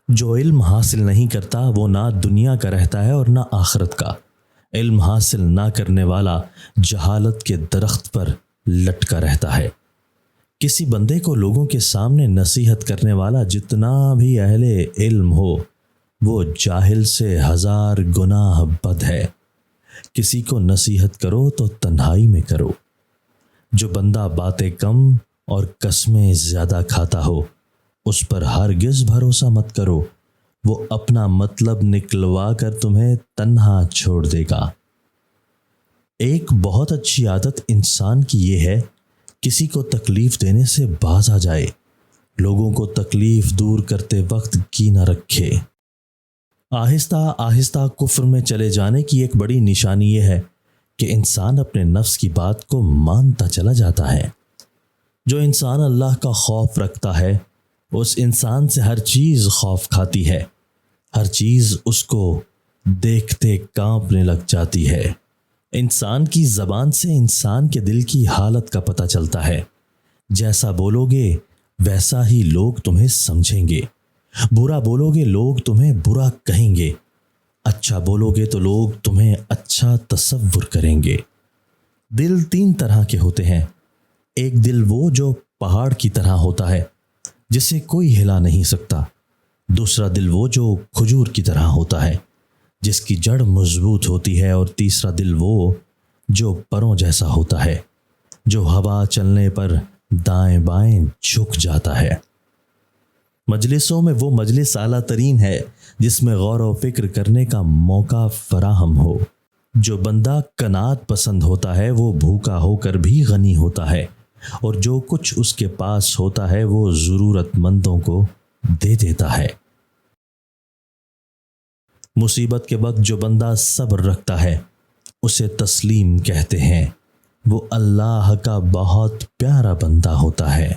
جو علم حاصل نہیں کرتا وہ نہ دنیا کا رہتا ہے اور نہ آخرت کا۔ علم حاصل نہ کرنے والا جہالت کے درخت پر لٹکا رہتا ہے۔ کسی بندے کو لوگوں کے سامنے نصیحت کرنے والا جتنا بھی اہل علم ہو وہ جاہل سے 1000 گناہ بد ہے۔ کسی کو نصیحت کرو تو تنہائی میں کرو۔ جو بندہ باتیں کم اور قسمیں زیادہ کھاتا ہو اس پر ہرگز بھروسہ مت کرو، وہ اپنا مطلب نکلوا کر تمہیں تنہا چھوڑ دے گا۔ ایک بہت اچھی عادت انسان کی یہ ہے کسی کو تکلیف دینے سے باز آ جائے، لوگوں کو تکلیف دور کرتے وقت کینہ رکھے۔ آہستہ آہستہ کفر میں چلے جانے کی ایک بڑی نشانی یہ ہے کہ انسان اپنے نفس کی بات کو مانتا چلا جاتا ہے۔ جو انسان اللہ کا خوف رکھتا ہے اس انسان سے ہر چیز خوف کھاتی ہے، ہر چیز اس کو دیکھتے کانپنے لگ جاتی ہے۔ انسان کی زبان سے انسان کے دل کی حالت کا پتہ چلتا ہے۔ جیسا بولو گے ویسا ہی لوگ تمہیں سمجھیں گے، برا بولو گے لوگ تمہیں برا کہیں گے، اچھا بولو گے تو لوگ تمہیں اچھا تصور کریں گے۔ دل 3 طرح کے ہوتے ہیں۔ ایک دل وہ جو پہاڑ کی طرح ہوتا ہے جسے کوئی ہلا نہیں سکتا، دوسرا دل وہ جو کھجور کی طرح ہوتا ہے جس کی جڑ مضبوط ہوتی ہے، اور تیسرا دل وہ جو پروں جیسا ہوتا ہے جو ہوا چلنے پر دائیں بائیں جھک جاتا ہے۔ مجلسوں میں وہ مجلس اعلیٰ ترین ہے جس میں غور و فکر کرنے کا موقع فراہم ہو۔ جو بندہ قناعت پسند ہوتا ہے وہ بھوکا ہو کر بھی غنی ہوتا ہے، اور جو کچھ اس کے پاس ہوتا ہے وہ ضرورت مندوں کو دے دیتا ہے۔ مصیبت کے وقت جو بندہ صبر رکھتا ہے اسے تسلیم کہتے ہیں، وہ اللہ کا بہت پیارا بندہ ہوتا ہے۔